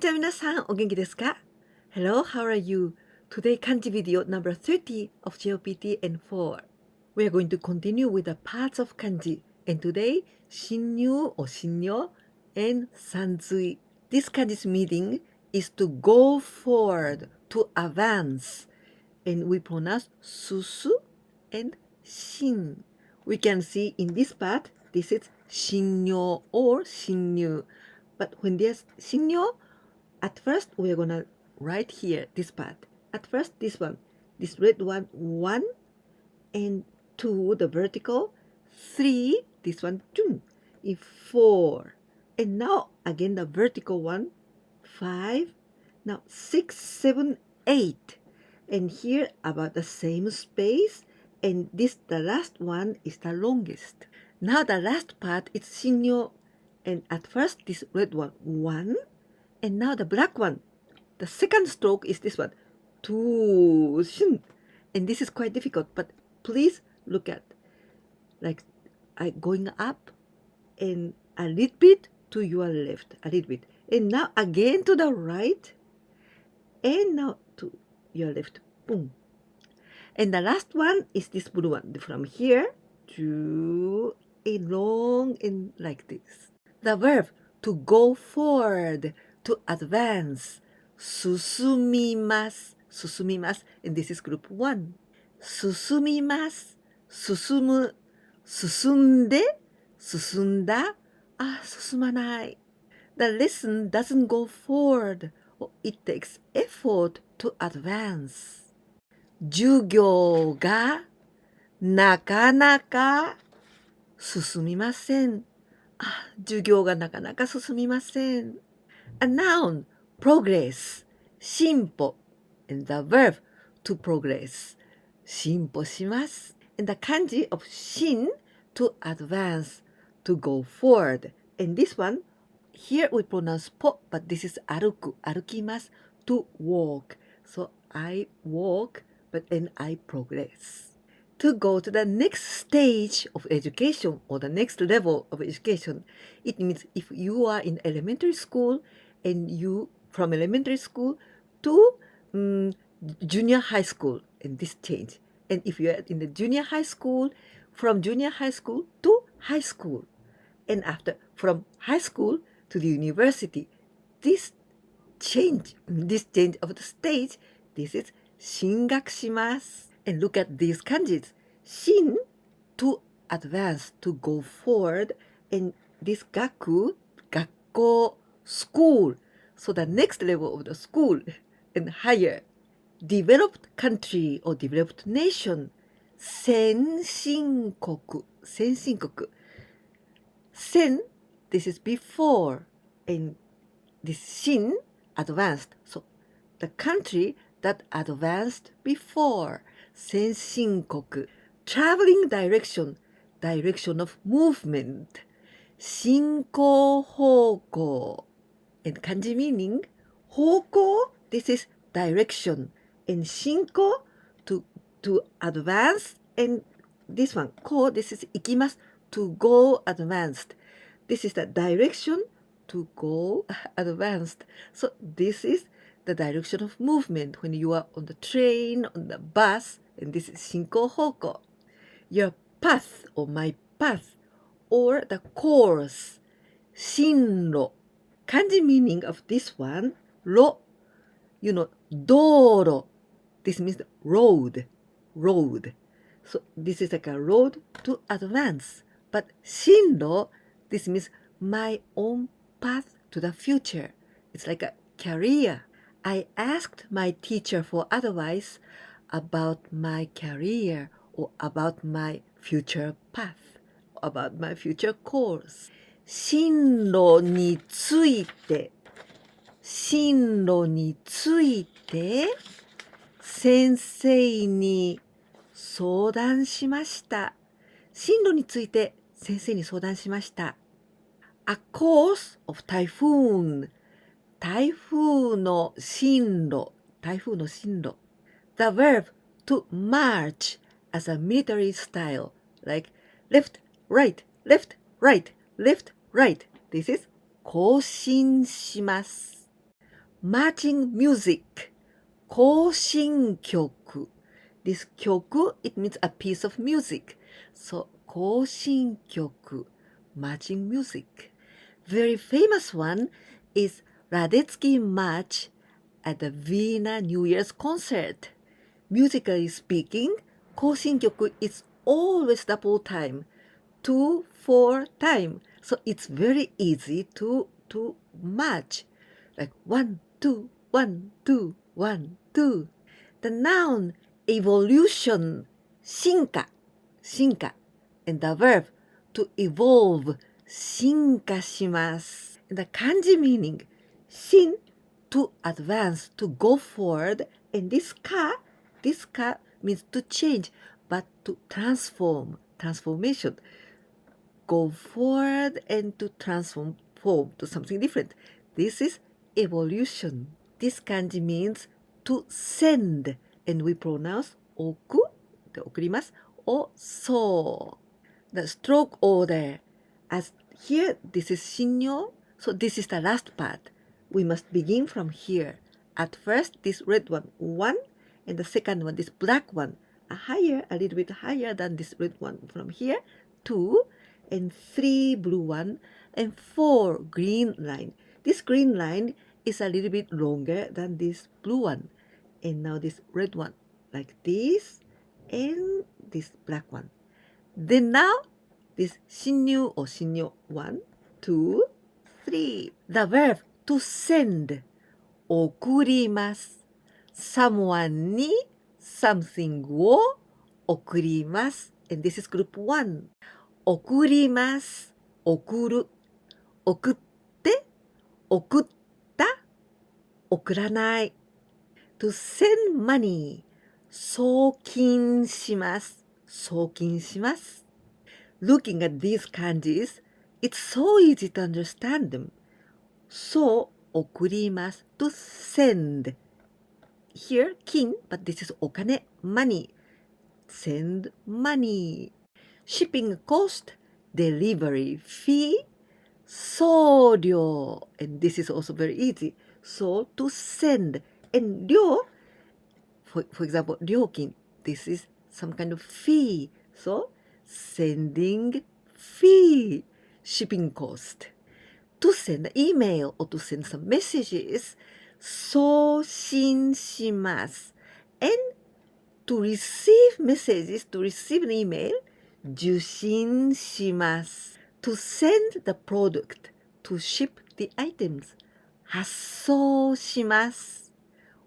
ちは皆さん、お元気ですか? Hello, how are you? Today, Kanji video number 30 of JLPT N4. We are going to continue with the parts of Kanji. And today, しんにゅう or しんにょう and さんずい. This Kanji's meaning is to go forward, to advance. And we pronounce susu and shin. We can see in this part, this is しんにょう or しんにゅう. But when there's しんにょう, at first we're gonna write here this part. At first this one, this red one, 1 and 2, the vertical, 3, this one, 2, 4, and now again the vertical one, 5, now 6, 7, 8, and here about the same space, and this the last one is the longest. Now the last part is しんにょう, and at first this red one, 1, and now the black one, the second stroke is this one, 2, and this is quite difficult, but please look at, like, going up and a little bit to your left, a little bit, and now again to the right, and now to your left, boom. And the last one is this blue one, from here to a long and like this. The verb to go forward, to advance, 進みます, 進みます, and this is group 1. 進みます, 進む, 進んで, 進んだ, 進まない. The lesson doesn't go forward, it takes effort to advance. 授業がなかなか進みません。授業がなかなか進みません。A noun, progress, 進歩, and the verb to progress, 進歩します. And the kanji of しん to advance, to go forward. And this one, here we pronounce ぽ, but this is 歩く, 歩きます, to walk. So I walk, but then I progress. To go to the next stage of education or the next level of education, it means if you are in elementary school and you from elementary school to junior high school, and this change. And if you are in the junior high school, from junior high school to high school, and after from high school to the university, this change of the stage, this is 進学します. And look at these kanjis. 進 to advance, to go forward, and this 学, 学校, school. So the next level of the school and higher. Developed country or developed nation. 先進国, 先進国. 先, this is before, and this 進, advanced. So the country that advanced before, 先進国. Traveling direction, direction of movement, 進行方向. And kanji meaning, 方向, this is direction, and 進行, to advance, and this one, こ, this is 行きます, to go advanced. This is the direction to go advanced. So this is the direction of movement when you are on the train, on the bus, and this is 進行方向. Your path or my path or the course, 進路. Kanji meaning of this one, 路,道路. This means road. So this is like a road to advance. But 進路, this means my own path to the future. It's like a career. I asked my teacher for advice about my career or about my future path, about my future course. 進路について先生に相談しました。進路について先生に相談しました。A course of typhoon, 台風の進路. The verb to march as a military style, like left, right, left, right, left, right. This is 行進します. matching music. 行進曲. This 曲, it means a piece of music. So, 行進曲, matching music. Very famous one is Radetzky March at the Vienna New Year's concert. Musically speaking, 行進曲 is always double time, 2-4 time. So it's very easy to match. Like 1, 2, 1, 2, 1, 2. The noun evolution, 進化, 進化. And the verb to evolve, 進化します. And the kanji meaning, 進 to advance, to go forward. And this ka means to change, but to transform, transformation. Go forward and to transform to something different. This is evolution. This kanji means to send, and we pronounce 送, で送ります, or so. The stroke order, as here, this is しんにょう, so this is the last part. We must begin from here. At first, this red one, 1, and the second one, this black one, a little bit higher than this red one. From here, 2, and 3 blue one, and 4 green line. This green line is a little bit longer than this blue one. And now this red one, like this, and this black one. Then now, this しんにゅう or しんにょう 1, 2, 3. The verb to send, 送ります。someone に something を送ります。And this is group 1. 送ります。送る。送って。送った。送らない。To send money. 送金します。送金します。Looking at these kanjis, it's so easy to understand them. So, 送ります。To send. Here, 金, but this is お金, money. Send money. Shipping cost, delivery fee, 送料. And this is also very easy. So, to send. And 料, for example, 料金. This is some kind of fee. So, sending fee. Shipping cost. To send an email or to send some messages, 送信します。And to receive messages, to receive an email, 受信します。To send the product, to ship the items, 発送します。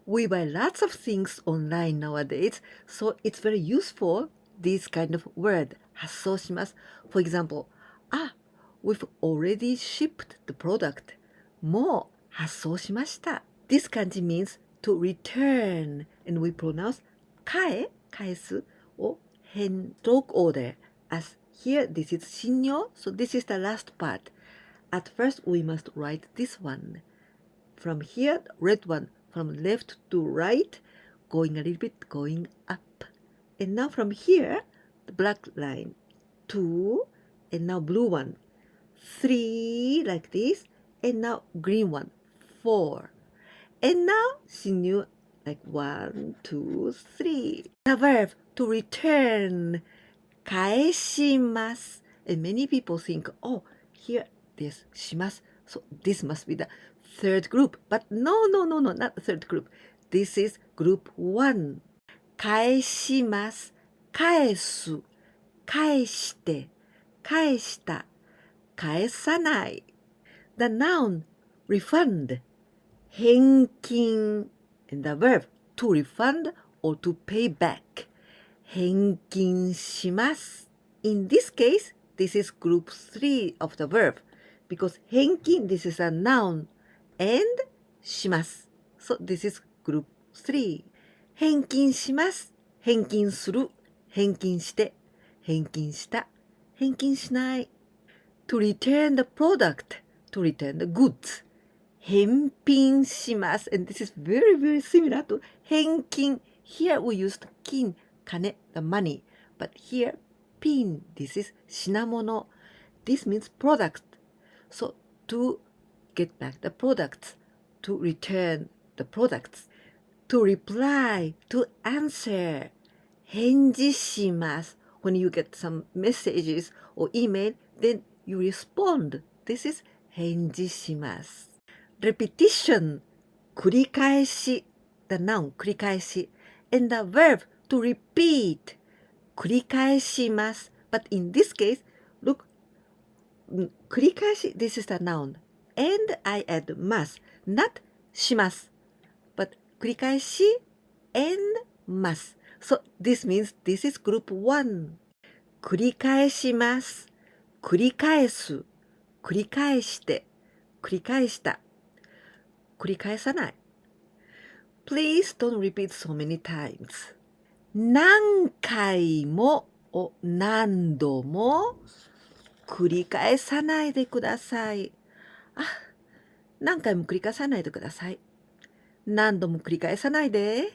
We buy lots of things online nowadays, so it's very useful, this kind of word, 発送します。For example, we've already shipped the product. もう発送しました。This kanji means to return, and we pronounce 返すを変stroke order. As here, this is しんにょう, so this is the last part. At first, we must write this one. From here, red one, from left to right, going a little bit, going up. And now from here, the black line, 2, and now blue one, 3, like this, and now green one, 4. And now, しんにゅう, like 1, 2, 3. The verb to return, 返します. And many people think, here, this します. So this must be the third group. But no, not the third group. This is group 1. 返します。返す。返して。返した。返さない。The noun, refund, 返金. And the verb, to refund or to pay back. 返金します. In this case, this is group 3 of the verb. Because 返金, this is a noun. And します. So this is group 3. 返金します。返金する。返金して。返金した。返金しない。To return the product, to return the goods. 返品します。And this is very, very similar to 返金. Here we used 金、金, the money. But here, 品, this is 品物. This means product. So to get back the products, to return the products. To reply, to answer. 返事します. When you get some messages or email, then you respond. This is 返事します. Repetition. 繰り返し. The noun 繰り返し. And the verb to repeat. 繰り返します. But in this case, look, 繰り返し, this is the noun. And I add ます. Not します. But 繰り返し and ます. So this means this is group 1. 繰り返します。繰り返す。繰り返して。繰り返した。繰り返さない。Please don't repeat so many times. 何回も何度も繰り返さないでください。何回も繰り返さないでください。何度も繰り返さないで。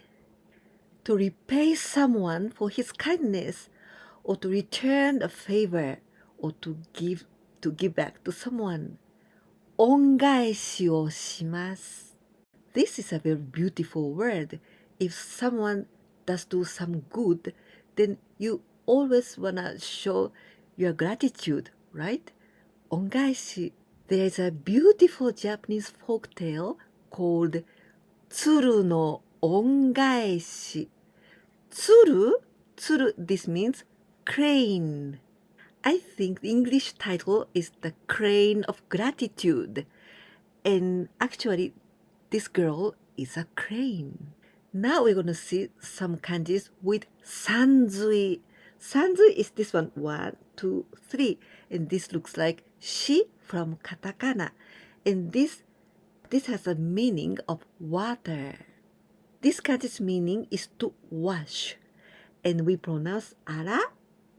To repay someone for his kindness, or to return a favor, or to give back to someone. 恩返しをします。This is a very beautiful word. If someone does do some good, then you always wanna show your gratitude, right? 恩返し. There is a beautiful Japanese folk tale called 鶴の恩返し. 鶴? 鶴, this means crane. I think the English title is The Crane of Gratitude. And actually, this girl is a crane. Now we're going to see some kanjis with さんずい. さんずい is this one, 1, 2, 3. And this looks like she from katakana. And this has a meaning of water. This kanji's meaning is to wash. And we pronounce ara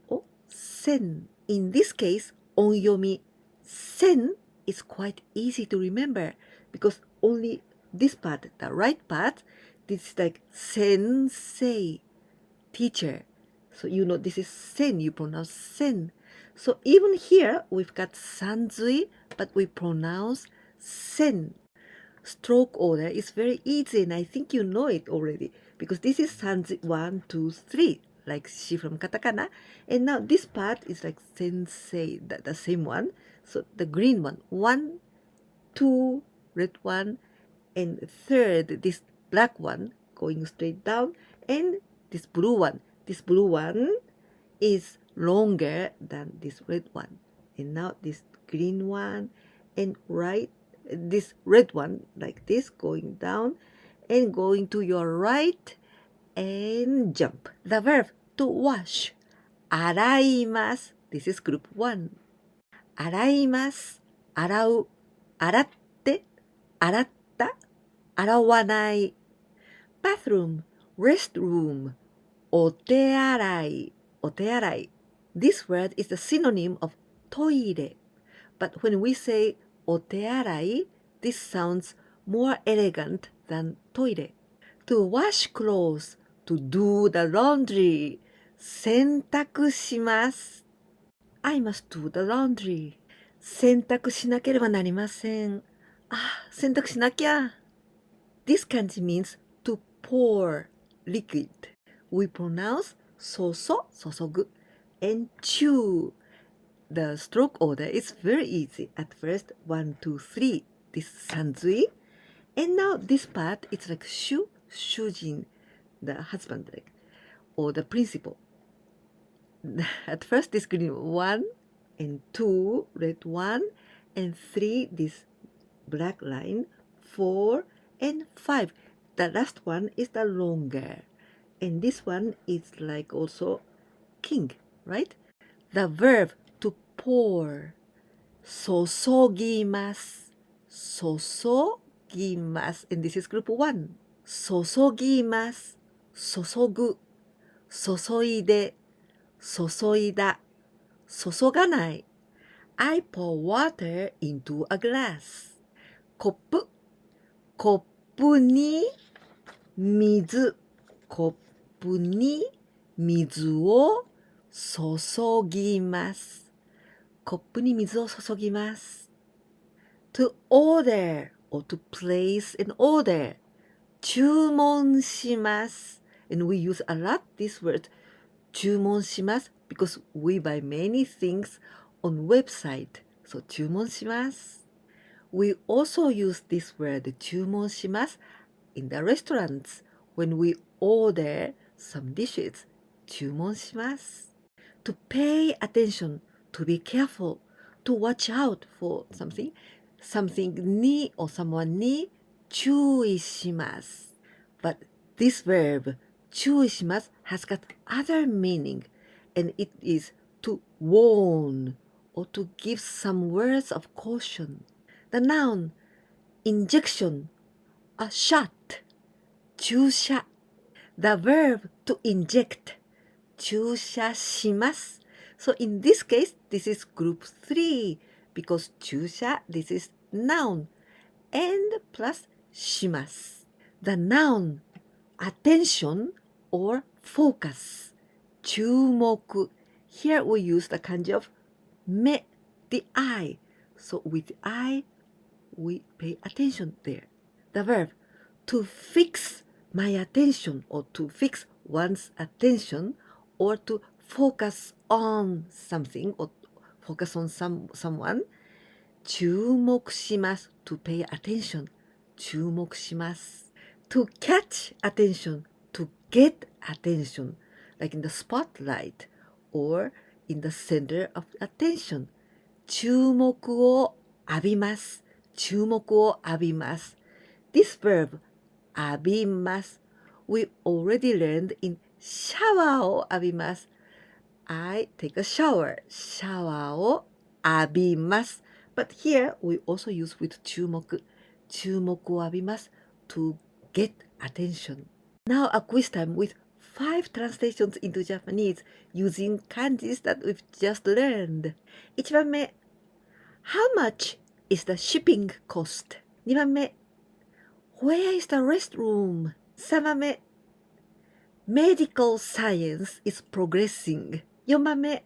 or sen. In this case, onyomi sen is quite easy to remember because only this part, the right part, this is like sensei, teacher. So you know this is sen, you pronounce sen. So even here we've got sanzui, but we pronounce sen. Stroke order is very easy, and I think you know it already because this is sanzui 1, 2, 3, like she from katakana. And now this part is like sensei, the same one. So the green one, 1, 2, red one, and third, this black one going straight down, and this blue one. This blue one is longer than this red one. And now this green one, and this red one like this going down and going to your right and jump. The verb to wash. 洗います. This is group 1. 洗います。洗う。洗って。洗った。洗わない。bathroom, restroom, お手洗い。お手洗い. This word is the synonym of トイレ. But when we say お手洗い, this sounds more elegant than トイレ. To wash clothes, to do the laundry. 洗濯します。I must do the laundry. 洗濯しなければなりません。洗濯しなきゃ。This kanji means to pour liquid. We pronounce 注ぐ and chew. The stroke order is very easy. At first, 1, 2, 3. This sanzui. And now this part, it's like shujin, the husband, like, or the principal. At first, this green 1 and 2, red 1, and 3, this black line, 4 and 5. The last one is the longer. And this one is like also king, right? The verb to pour. 注ぎます。注ぎます。And this is group 1. 注ぎます。注ぐ。注いで。注いだ。注がない。I pour water into a glass. コップ。コップに水。コップに水を注ぎます。コップに水を注ぎます。To order. or to place an order. 注文します。And we use a lot this word 注文します because we buy many things on website. So 注文します。We also use this word 注文します in the restaurants when we order some dishes. 注文します。To pay attention, to be careful, to watch out for something, something に or someone に注意します。But this verb 注意します has got other meaning, and it is to warn or to give some words of caution. The noun injection, a shot, 注射. The verb to inject, 注射します. So in this case, this is group 3 because 注射, this is noun, and plus します. The noun attention or focus, 注目. Here we use the kanji of 目, the eye. So with the eye, we pay attention there. The verb to fix my attention or to fix one's attention or to focus on something or focus on someone. 注目します to pay attention. 注目します。To catch attention, to get attention, like in the spotlight or in the center of attention. 注目を浴びます。注目を浴びます。This verb, 浴びます。We already learned in シャワーを浴びます。I take a shower. シャワーを浴びます。But here we also use with 注目。注目を浴びます。To get attention. Now a quiz time with 5 translations into Japanese using kanjis that we've just learned. 1番目 How much is the shipping cost? 2番目 Where is the restroom? 3番目 Medical science is progressing. 4番目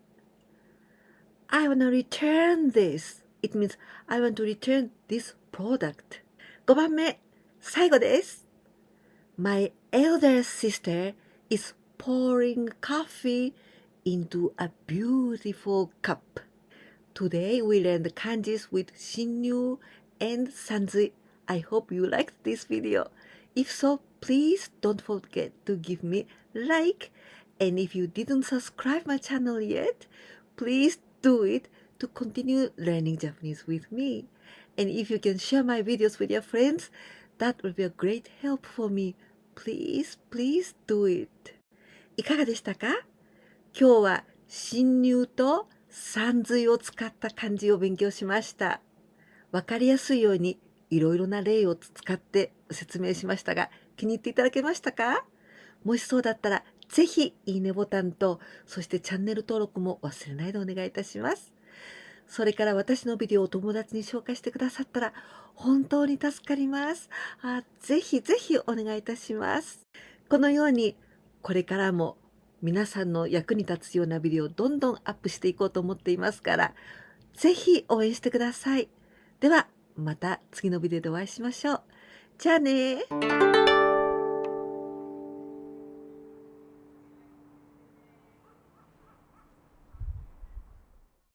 I want to return this. It means I want to return this product. 5番目最後です。My elder sister is pouring coffee into a beautiful cup. Today we learned kanjis with しんにゅうand さんずい. I hope you liked this video. If so, please don't forget to give me like. And if you didn't subscribe my channel yet, please do it to continue learning Japanese with me. And if you can share my videos with your friends, that will be a great help for me. Please, please do it. いかがでしたか？今日はしんにゅうとさんずいを使った漢字を勉強しました。わかりやすいようにいろいろな例を使って説明しましたが、気に入っていただけましたか？もしそうだったら、ぜひいいねボタンと、そしてチャンネル登録も忘れないでお願いいたします。それから私のビデオをお友達に紹介してくださったら本当に助かります。ぜひぜひお願いいたします。このようにこれからも皆さんの役に立つようなビデオをどんどんアップしていこうと思っていますから、ぜひ応援してください。ではまた次のビデオでお会いしましょう。じゃあね。